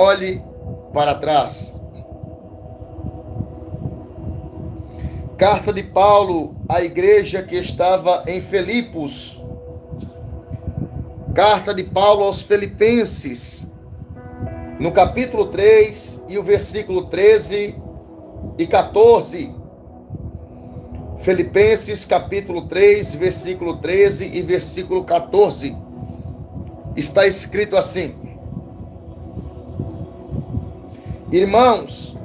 olhe para trás. Carta de Paulo à igreja que estava em Filipos. Carta de Paulo aos Filipenses, no capítulo 3 e o versículo 13 e 14. Filipenses, capítulo 3, versículo 13 e versículo 14. Está escrito assim: Irmãos,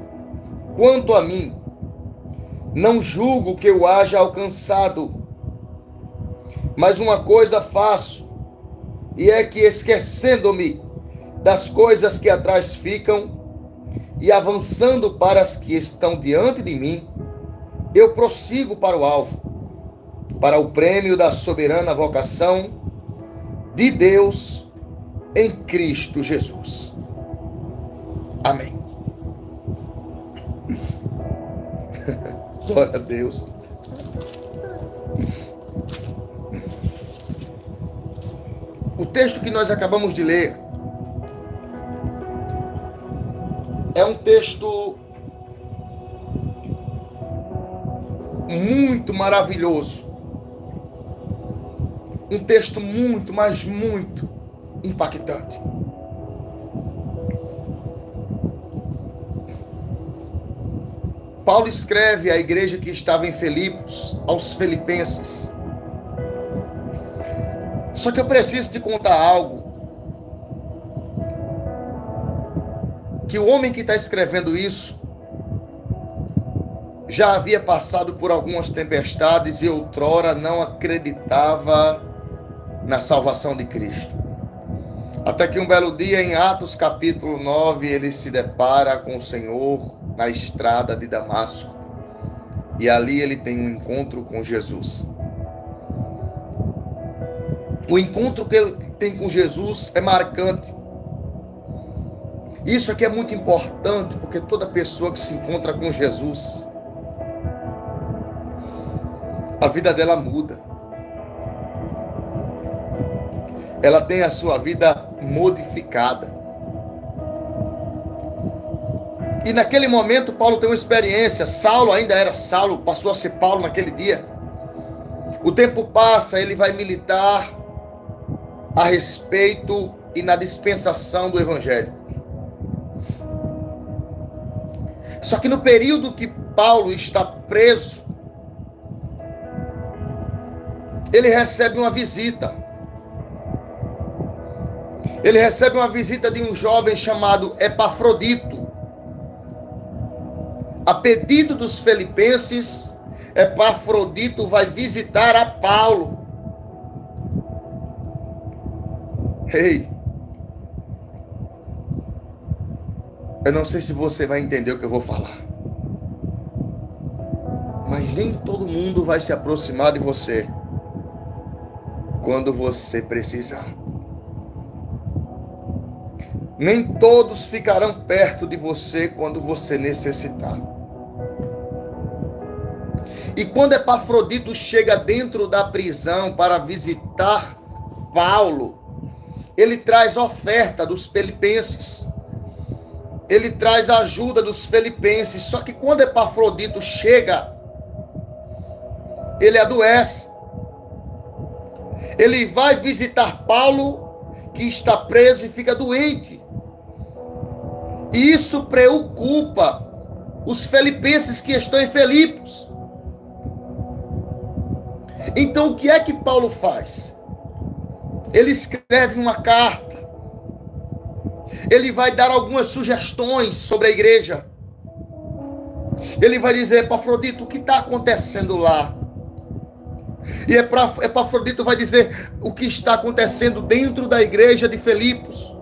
quanto a mim, não julgo que eu haja alcançado, mas uma coisa faço, e é que, esquecendo-me das coisas que atrás ficam e avançando para as que estão diante de mim, eu prossigo para o alvo, para o prêmio da soberana vocação de Deus em Cristo Jesus. Amém. Glória a Deus. O texto que nós acabamos de ler é um texto muito maravilhoso. Um texto muito, mas muito impactante. Paulo escreve à igreja que estava em Filipos, aos filipenses. Só que eu preciso te contar algo. Que o homem que está escrevendo isso já havia passado por algumas tempestades e outrora não acreditava na salvação de Cristo. Até que um belo dia, em Atos capítulo 9, ele se depara com o Senhor na estrada de Damasco. E ali ele tem um encontro com Jesus. O encontro que ele tem com Jesus é marcante. Isso aqui é muito importante, porque toda pessoa que se encontra com Jesus, a vida dela muda. Ela tem a sua vida modificada. E naquele momento Paulo tem uma experiência. Saulo ainda era Saulo, passou a ser Paulo naquele dia. O tempo passa, ele vai militar a respeito e na dispensação do Evangelho. Só que no período que Paulo está preso, ele recebe uma visita. Ele recebe uma visita de um jovem chamado Epafrodito. A pedido dos filipenses, Epafrodito vai visitar a Paulo. Ei, eu não sei se você vai entender o que eu vou falar, mas nem todo mundo vai se aproximar de você quando você precisar. Nem todos ficarão perto de você quando você necessitar. E quando Epafrodito chega dentro da prisão para visitar Paulo, ele traz oferta dos filipenses. Ele traz a ajuda dos filipenses. Só que quando Epafrodito chega, ele adoece. Ele vai visitar Paulo, que está preso e fica doente. E isso preocupa os filipenses que estão em Filipos. Então o que é que Paulo faz? Ele escreve uma carta. Ele vai dar algumas sugestões sobre a igreja. Ele vai dizer: Epafrodito, o que está acontecendo lá? E Epafrodito vai dizer o que está acontecendo dentro da igreja de Filipos.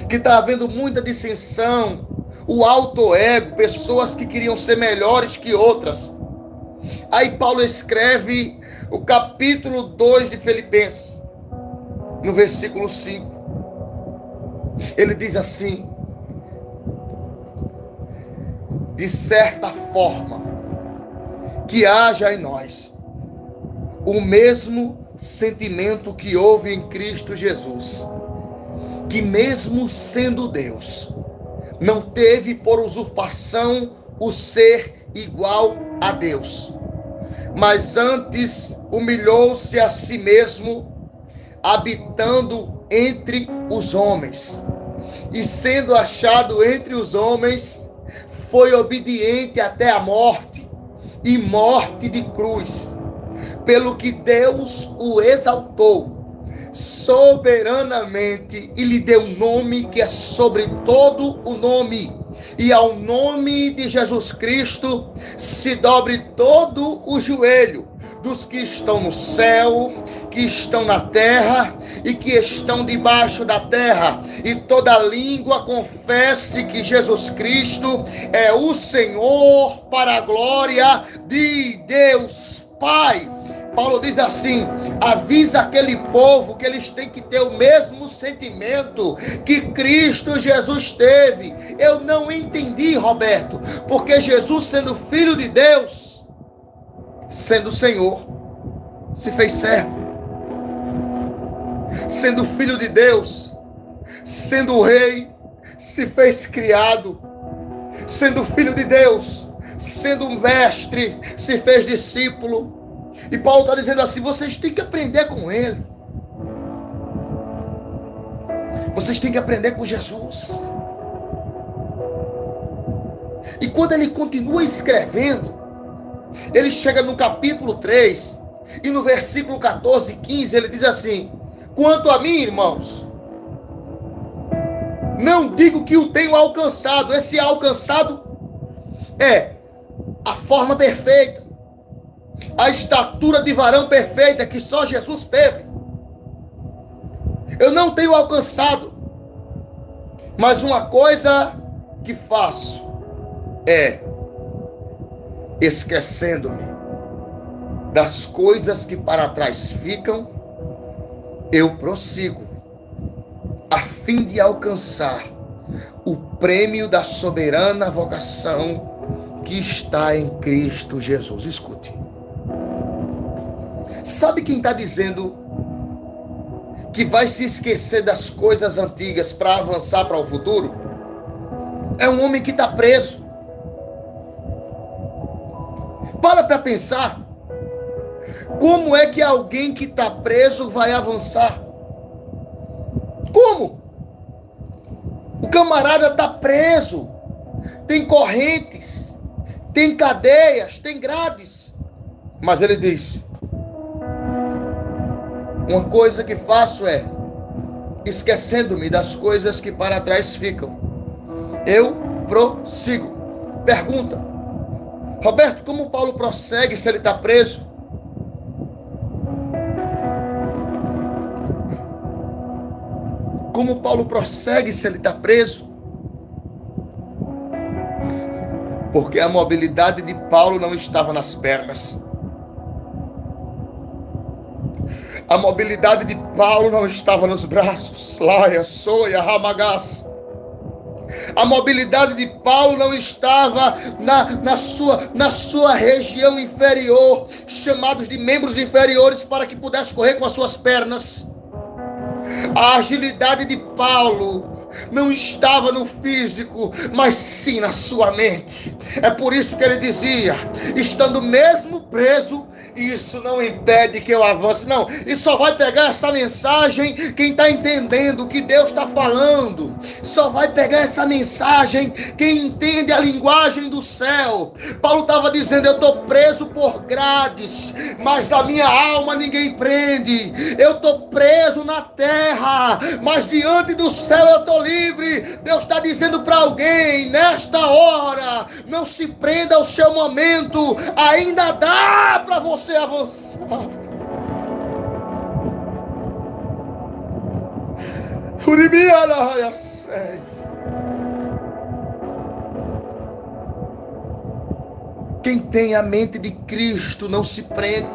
Que está havendo muita dissensão, o alto ego, pessoas que queriam ser melhores que outras. Aí Paulo escreve o capítulo 2 de Filipenses, no versículo 5. Ele diz assim: de certa forma, que haja em nós o mesmo sentimento que houve em Cristo Jesus, que mesmo sendo Deus, não teve por usurpação o ser igual a Deus, mas antes humilhou-se a si mesmo, habitando entre os homens, e sendo achado entre os homens, foi obediente até a morte, e morte de cruz, pelo que Deus o exaltou soberanamente e lhe deu um nome que é sobre todo o nome, e ao nome de Jesus Cristo se dobre todo o joelho dos que estão no céu, que estão na terra e que estão debaixo da terra, e toda língua confesse que Jesus Cristo é o Senhor, para a glória de Deus Pai. Paulo diz assim: avisa aquele povo que eles têm que ter o mesmo sentimento que Cristo Jesus teve. Eu não entendi, Roberto, porque Jesus, sendo filho de Deus, sendo Senhor, se fez servo. Sendo filho de Deus, sendo rei, se fez criado. Sendo filho de Deus, sendo mestre, se fez discípulo. E Paulo está dizendo assim: vocês têm que aprender com ele. Vocês têm que aprender com Jesus. E quando ele continua escrevendo, ele chega no capítulo 3, e no versículo 14 e 15, ele diz assim: quanto a mim, irmãos, não digo que o tenho alcançado. Esse alcançado é a forma perfeita, a estatura de varão perfeita que só Jesus teve. Eu não tenho alcançado, mas uma coisa que faço é, esquecendo-me das coisas que para trás ficam, eu prossigo, a fim de alcançar o prêmio da soberana vocação que está em Cristo Jesus. Escute. Sabe quem está dizendo que vai se esquecer das coisas antigas para avançar para o futuro? É um homem que está preso. Para pensar. Como é que alguém que está preso vai avançar? Como? O camarada está preso. Tem correntes, tem cadeias, tem grades. Mas ele diz: uma coisa que faço é, esquecendo-me das coisas que para trás ficam, eu prossigo. Pergunta: Roberto, como Paulo prossegue se ele está preso? Como Paulo prossegue se ele está preso? Porque a mobilidade de Paulo não estava nas pernas. A mobilidade de Paulo não estava nos braços. Laia, soia, ramagás. A mobilidade de Paulo não estava na sua região inferior, chamados de membros inferiores, para que pudesse correr com as suas pernas. A agilidade de Paulo não estava no físico, mas sim na sua mente. É por isso que ele dizia: estando mesmo preso, isso não impede que eu avance. Não, e só vai pegar essa mensagem quem está entendendo o que Deus está falando. Só vai pegar essa mensagem quem entende a linguagem do céu. Paulo estava dizendo: eu estou preso por grades, mas da minha alma ninguém prende. Eu estou preso na terra, mas diante do céu eu estou livre. Deus está dizendo para alguém nesta hora: não se prenda ao seu momento, ainda dá para você avançar. Quem tem a mente de Cristo não se prende.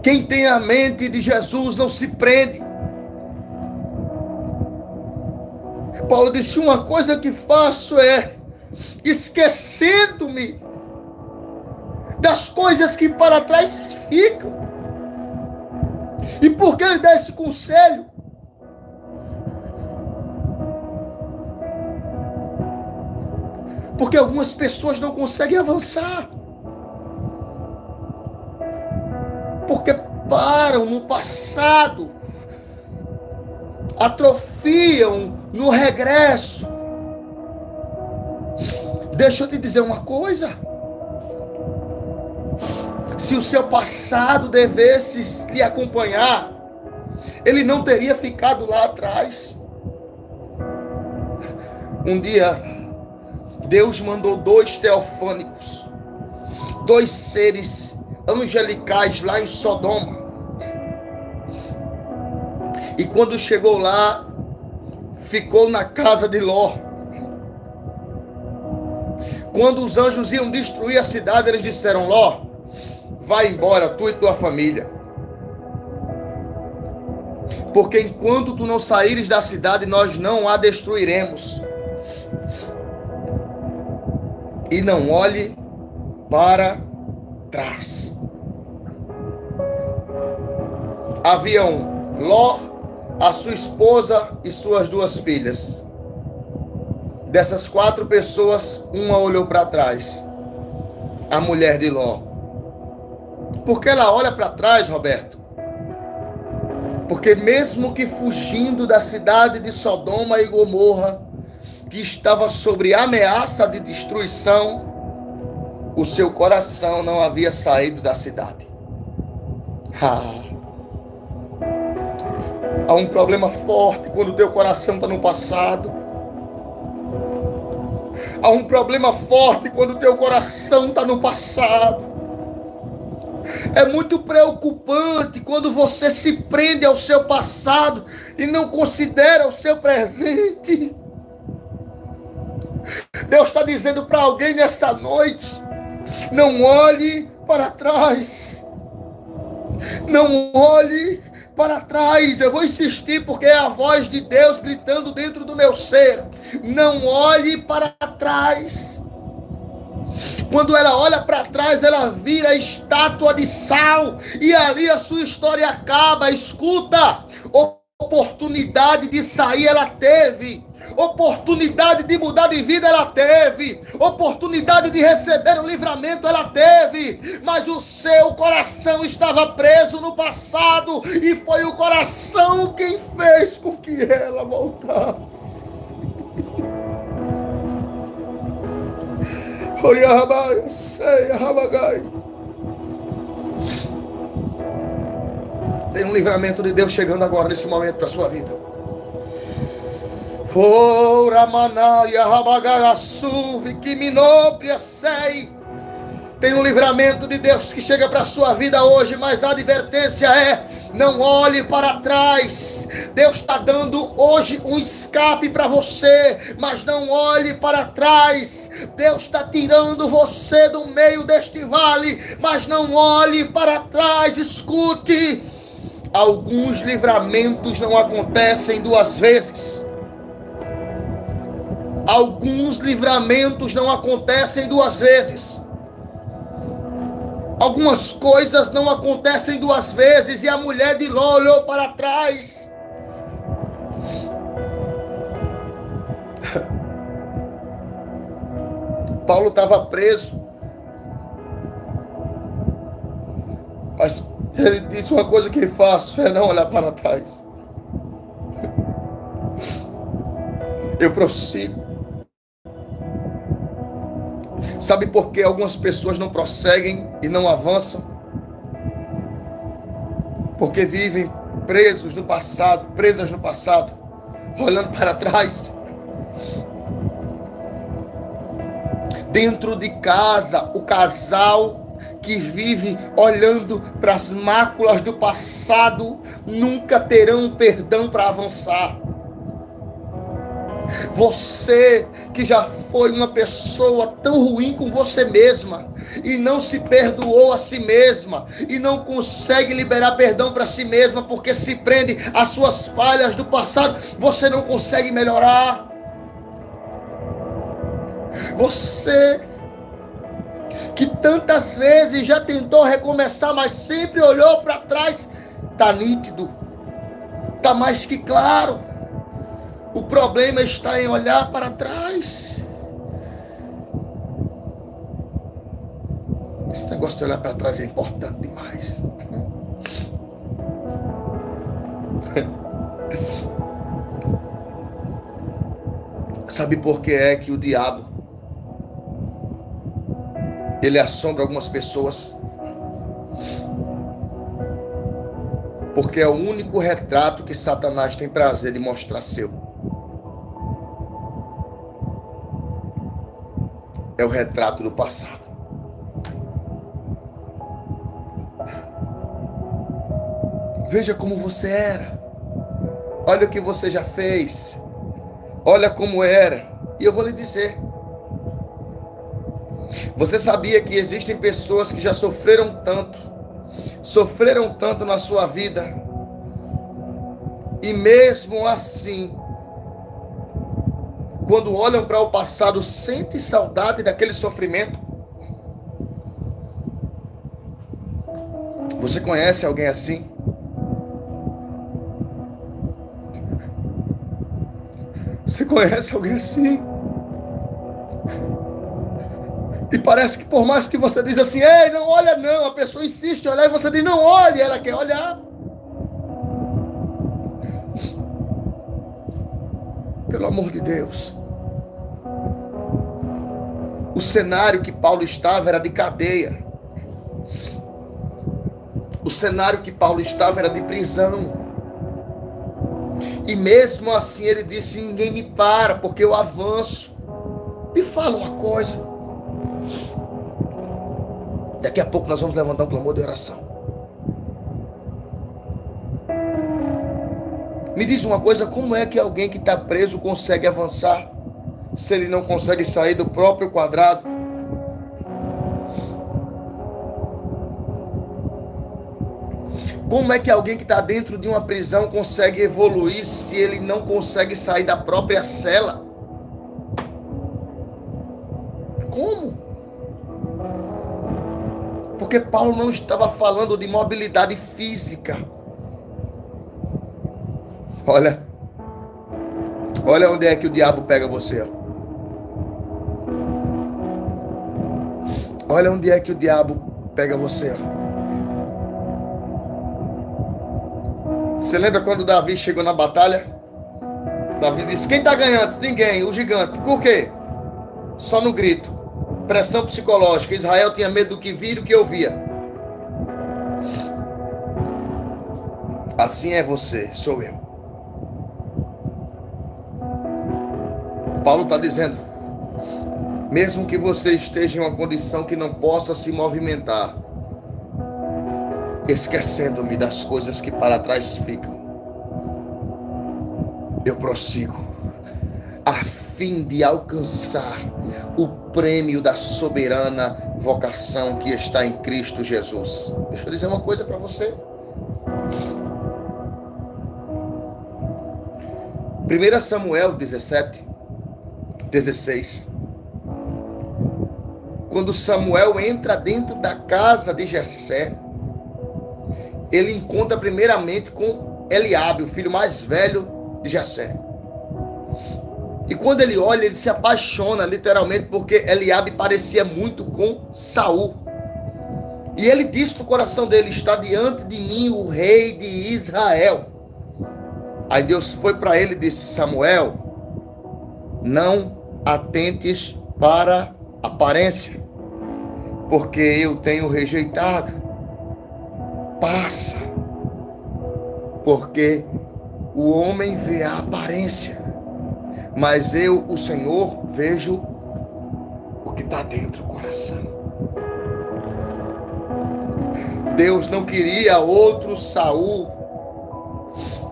Quem tem a mente de Jesus não se prende. Paulo disse: uma coisa que faço é, esquecendo-me das coisas que para trás ficam. E por que ele dá esse conselho? Porque algumas pessoas não conseguem avançar. Porque param no passado. Atrofiam no regresso. Deixa eu te dizer uma coisa. Se o seu passado devesse lhe acompanhar, ele não teria ficado lá atrás. Um dia, Deus mandou 2 teofânicos, 2 seres angelicais lá em Sodoma. E quando chegou lá, ficou na casa de Ló. Quando os anjos iam destruir a cidade, eles disseram: Ló, vai embora, tu e tua família. Porque enquanto tu não saíres da cidade, nós não a destruiremos. E não olhe para trás. Haviam Ló, a sua esposa e suas 2 filhas. Dessas 4 pessoas, uma olhou para trás. A mulher de Ló. Por que ela olha para trás, Roberto? Porque mesmo que fugindo da cidade de Sodoma e Gomorra, que estava sobre ameaça de destruição, o seu coração não havia saído da cidade. Há um problema forte quando o teu coração está no passado. Há um problema forte quando o teu coração está no passado. É muito preocupante quando você se prende ao seu passado e não considera o seu presente. Deus está dizendo para alguém nessa noite: não olhe para trás. Não olhe para trás. Eu vou insistir porque é a voz de Deus gritando dentro do meu ser. Não olhe para trás. Quando ela olha para trás, ela vira estátua de sal. E ali a sua história acaba. Escuta, oportunidade de sair ela teve. Oportunidade de mudar de vida ela teve. Oportunidade de receber o livramento ela teve. Mas o seu coração estava preso no passado. E foi o coração quem fez com que ela voltasse. Tem um livramento de Deus chegando agora nesse momento para a sua vida. Tem um livramento de Deus que chega para a sua vida hoje, mas a advertência é: não olhe para trás. Deus está dando hoje um escape para você, mas não olhe para trás. Deus está tirando você do meio deste vale, mas não olhe para trás. Escute, alguns livramentos não acontecem 2 vezes. Alguns livramentos não acontecem 2 vezes. Algumas coisas não acontecem 2 vezes. E a mulher de Ló olhou para trás. Paulo estava preso. Mas ele disse: uma coisa que faço é não olhar para trás. Eu prossigo. Sabe por que algumas pessoas não prosseguem e não avançam? Porque vivem presos no passado, presas no passado, olhando para trás. Dentro de casa, o casal que vive olhando para as máculas do passado nunca terão perdão para avançar. Você que já foi uma pessoa tão ruim com você mesma e não se perdoou a si mesma e não consegue liberar perdão para si mesma porque se prende às suas falhas do passado, você não consegue melhorar. Você que tantas vezes já tentou recomeçar, mas sempre olhou para trás, está nítido, está mais que claro. O problema está em olhar para trás. Esse negócio de olhar para trás é importante demais. Sabe por que é que o diabo ele assombra algumas pessoas? Porque é o único retrato que Satanás tem prazer de mostrar seu. É o retrato do passado. Veja como você era. Olha o que você já fez. Olha como era. E eu vou lhe dizer. Você sabia que existem pessoas que já sofreram tanto na sua vida, e mesmo assim, quando olham para o passado, sentem saudade daquele sofrimento? Você conhece alguém assim? Você conhece alguém assim? E parece que por mais que você diz assim, ei, não olha não, a pessoa insiste em olhar e você diz, não olhe, ela quer olhar. Pelo amor de Deus. O cenário que Paulo estava era de cadeia. O cenário que Paulo estava era de prisão. E mesmo assim ele disse, ninguém me para, porque eu avanço. Me fala uma coisa. Daqui a pouco nós vamos levantar um clamor de oração. Me diz uma coisa, como é que alguém que está preso consegue avançar, se ele não consegue sair do próprio quadrado? Como é que alguém que está dentro de uma prisão consegue evoluir se ele não consegue sair da própria cela? Como? Porque Paulo não estava falando de mobilidade física. Olha onde é que o diabo pega você. Olha onde é que o diabo pega você. Você lembra quando Davi chegou na batalha? Davi disse, quem está ganhando? Ninguém, o gigante. Por quê? Só no grito. Pressão psicológica. Israel tinha medo do que via e do que ouvia. Assim é você, sou eu. Paulo está dizendo, mesmo que você esteja em uma condição que não possa se movimentar, esquecendo-me das coisas que para trás ficam, eu prossigo, a fim de alcançar o prêmio da soberana vocação que está em Cristo Jesus. Deixa eu dizer uma coisa para você. 1 Samuel 17:16. Quando Samuel entra dentro da casa de Jessé, ele encontra primeiramente com Eliabe, o filho mais velho de Jessé. E quando ele olha, ele se apaixona literalmente, porque Eliabe parecia muito com Saul. E ele diz no coração dele, está diante de mim o rei de Israel. Aí Deus foi para ele e disse, Samuel, não atentes para a aparência, porque eu tenho rejeitado. Passa, porque o homem vê a aparência, mas eu, o Senhor, vejo o que está dentro do coração. Deus não queria outro Saul.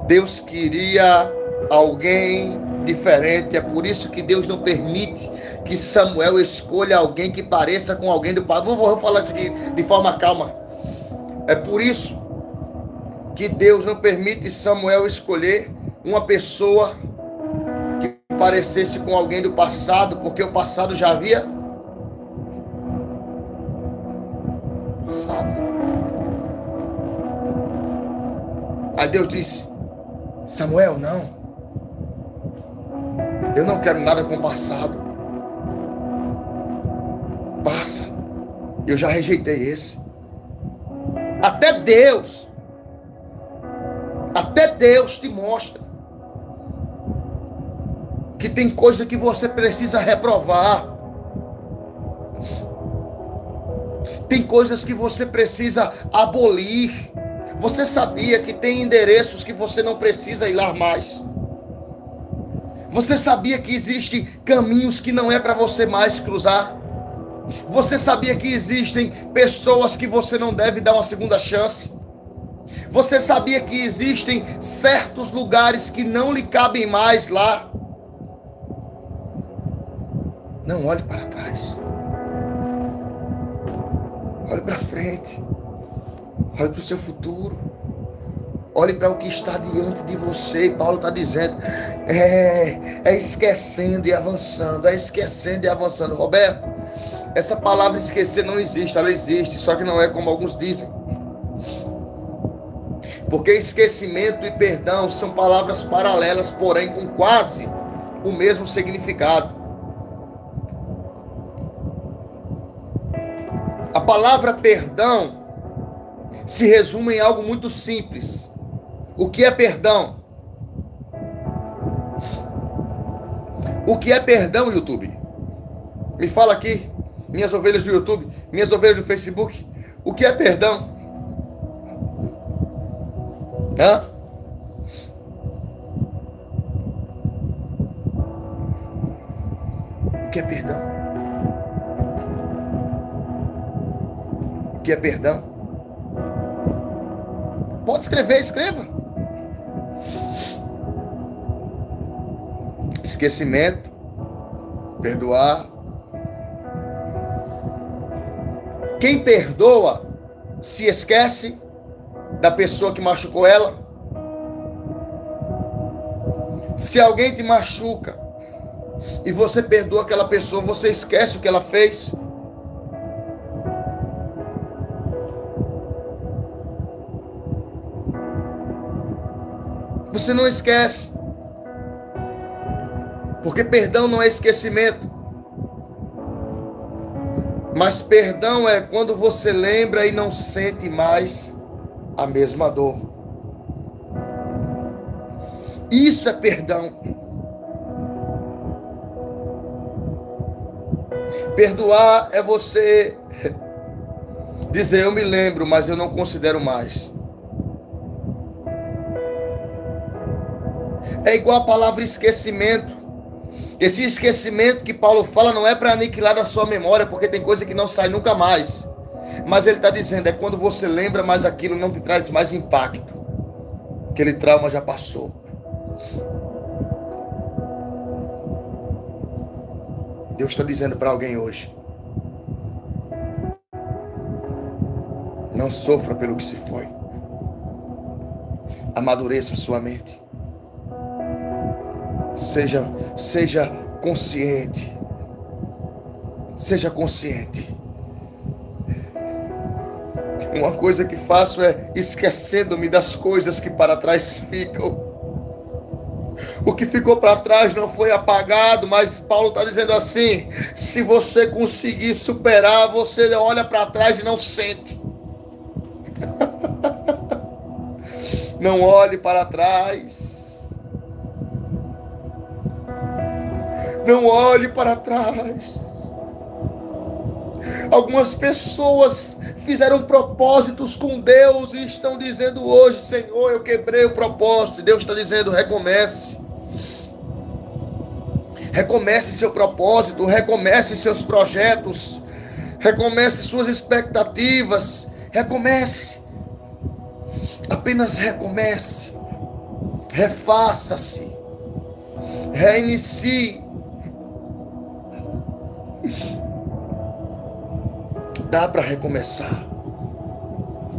Deus queria alguém diferente. É por isso que Deus não permite que Samuel escolha alguém que pareça com alguém do pai. Vou falar isso aqui de forma calma. É por isso que Deus não permite Samuel escolher uma pessoa que parecesse com alguém do passado, porque o passado já havia passado. Aí Deus disse: Samuel, não. Eu não quero nada com o passado. Passa. Eu já rejeitei esse. Até Deus te mostra que tem coisa que você precisa reprovar. Tem coisas que você precisa abolir. Você sabia que tem endereços que você não precisa ir lá mais? Você sabia que existem caminhos que não é para você mais cruzar? Você sabia que existem pessoas que você não deve dar uma segunda chance? Você sabia que existem certos lugares que não lhe cabem mais lá? Não olhe para trás. Olhe para frente. Olhe para o seu futuro. Olhe para o que está diante de você. E Paulo está dizendo, é esquecendo e avançando. É esquecendo e avançando. Roberto, essa palavra esquecer não existe. Ela existe, só que não é como alguns dizem. Porque esquecimento e perdão são palavras paralelas, porém com quase o mesmo significado. A palavra perdão se resume em algo muito simples. O que é perdão? O que é perdão, YouTube? Me fala aqui, minhas ovelhas do YouTube, minhas ovelhas do Facebook. O que é perdão? Hã? O que é perdão? O que é perdão? Pode escrever, escreva. Esquecimento, perdoar. Quem perdoa se esquece da pessoa que machucou ela. Se alguém te machuca e você perdoa aquela pessoa, você esquece o que ela fez. Você não esquece. Porque perdão não é esquecimento. Mas perdão é quando você lembra e não sente mais a mesma dor. Isso é perdão. Perdoar é você dizer: eu me lembro, mas eu não considero mais. É igual a palavra esquecimento. Esse esquecimento que Paulo fala não é para aniquilar da sua memória, porque tem coisa que não sai nunca mais. Mas ele está dizendo, é quando você lembra, mas aquilo não te traz mais impacto. Aquele trauma já passou. Deus está dizendo para alguém hoje: não sofra pelo que se foi. Amadureça sua mente. Seja consciente. Seja consciente. Uma coisa que faço é esquecendo-me das coisas que para trás ficam. O que ficou para trás não foi apagado, mas Paulo está dizendo assim: se você conseguir superar, você olha para trás e não sente. Não olhe para trás. Não olhe para trás. Algumas pessoas fizeram propósitos com Deus e estão dizendo hoje: Senhor, eu quebrei o propósito. E Deus está dizendo: recomece. Recomece seu propósito, recomece seus projetos, recomece suas expectativas, recomece. Apenas recomece. Refaça-se. Reinicie. Dá para recomeçar.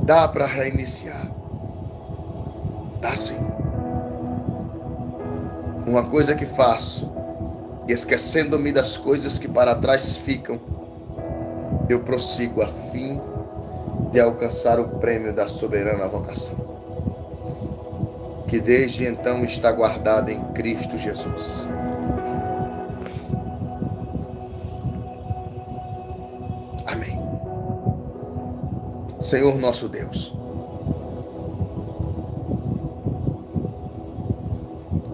Dá para reiniciar. Dá sim. Uma coisa que faço, esquecendo-me das coisas que para trás ficam, eu prossigo a fim de alcançar o prêmio da soberana vocação. que desde então está guardada em Cristo Jesus. Amém. Senhor nosso Deus,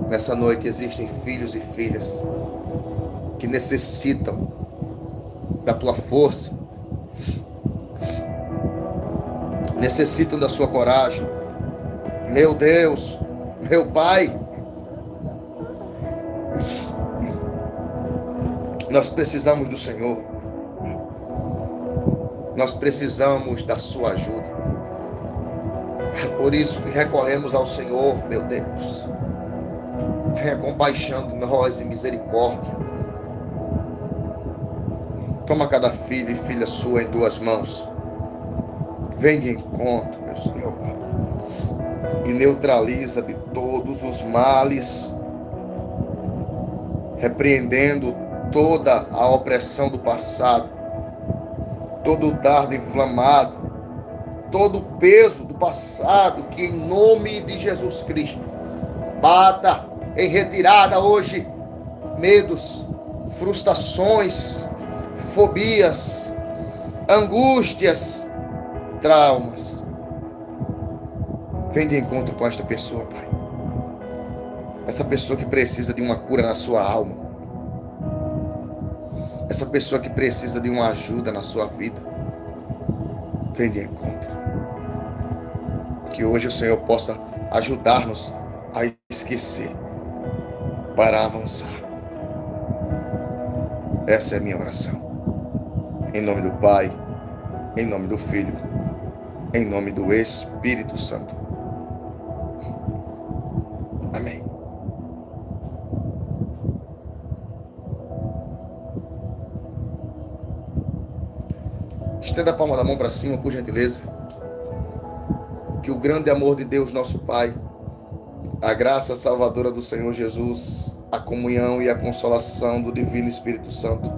nessa noite existem filhos e filhas que necessitam da tua força, necessitam da sua coragem. Meu Deus, meu Pai, nós precisamos do Senhor, nós precisamos da sua ajuda. É por isso que recorremos ao Senhor, meu Deus. Tenha compaixão de nós e misericórdia. Toma cada filho e filha sua em tuas mãos. Vem de encontro, meu Senhor, e neutraliza de todos os males, repreendendo toda a opressão do passado, todo o dardo inflamado, todo o peso do passado, que em nome de Jesus Cristo bata em retirada hoje medos, frustrações, fobias, angústias, traumas. Vem de encontro com esta pessoa, Pai. Essa pessoa que precisa de uma cura na sua alma. Essa pessoa que precisa de uma ajuda na sua vida. Vem de encontro. Que hoje o Senhor possa ajudar-nos a esquecer para avançar. Essa é a minha oração. Em nome do Pai, em nome do Filho, em nome do Espírito Santo. Amém. Estenda a palma da mão para cima, por gentileza. Que o grande amor de Deus, nosso Pai, a graça salvadora do Senhor Jesus, a comunhão e a consolação do Divino Espírito Santo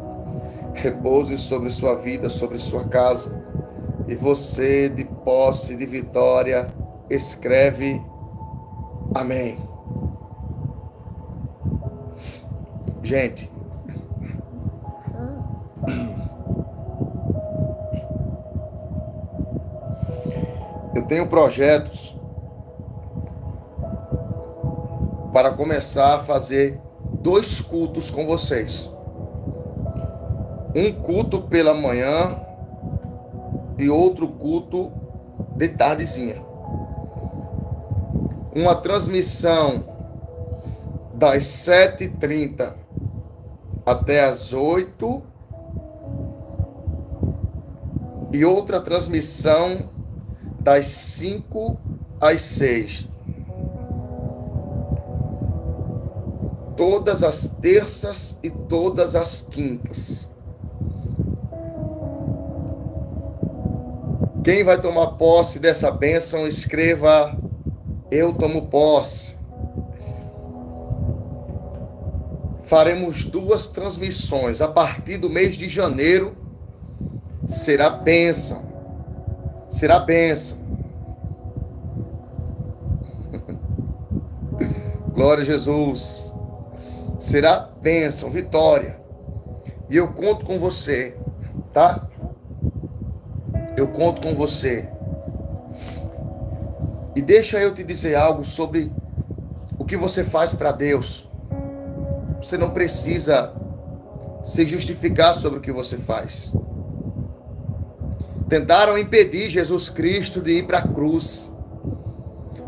repouse sobre sua vida, sobre sua casa, e você, de posse, de vitória, escreve amém. Gente, eu tenho projetos para começar a fazer 2 cultos com vocês. Um culto pela manhã e outro culto de tardezinha. Uma transmissão das 7h30 até as 8h e outra transmissão das 5 às 6. Todas as terças e todas as quintas. Quem vai tomar posse dessa bênção, escreva: eu tomo posse. Faremos 2 transmissões. A partir do mês de janeiro, será bênção. Será bênção. Glória a Jesus. Será bênção, vitória. E eu conto com você, tá? Eu conto com você. E deixa eu te dizer algo sobre o que você faz para Deus. Você não precisa se justificar sobre o que você faz. Tentaram impedir Jesus Cristo de ir para a cruz.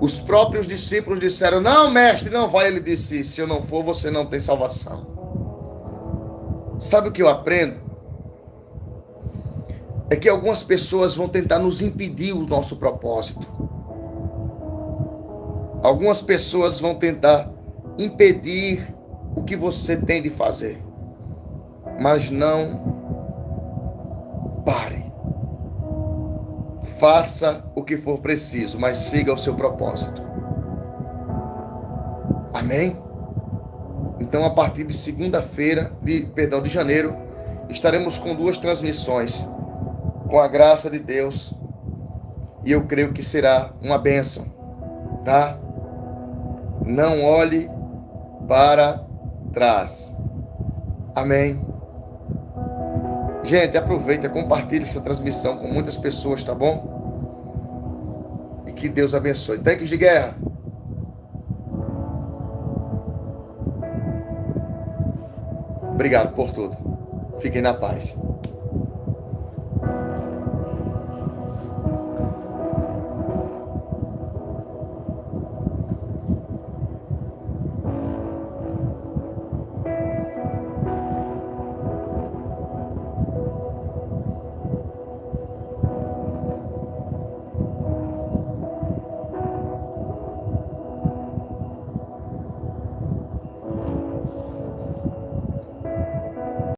Os próprios discípulos disseram: não, mestre, não vai. Ele disse: se eu não for, você não tem salvação. Sabe o que eu aprendo? É que algumas pessoas vão tentar nos impedir o nosso propósito. Algumas pessoas vão tentar impedir o que você tem de fazer. Mas não pare. Faça o que for preciso, mas siga o seu propósito. Amém? Então, a partir de segunda-feira, de janeiro, estaremos com 2 transmissões, com a graça de Deus, e eu creio que será uma bênção, tá? Não olhe para trás. Amém. Gente, aproveita, compartilhe essa transmissão com muitas pessoas, tá bom? E que Deus abençoe. Tanques de guerra. Obrigado por tudo. Fiquem na paz.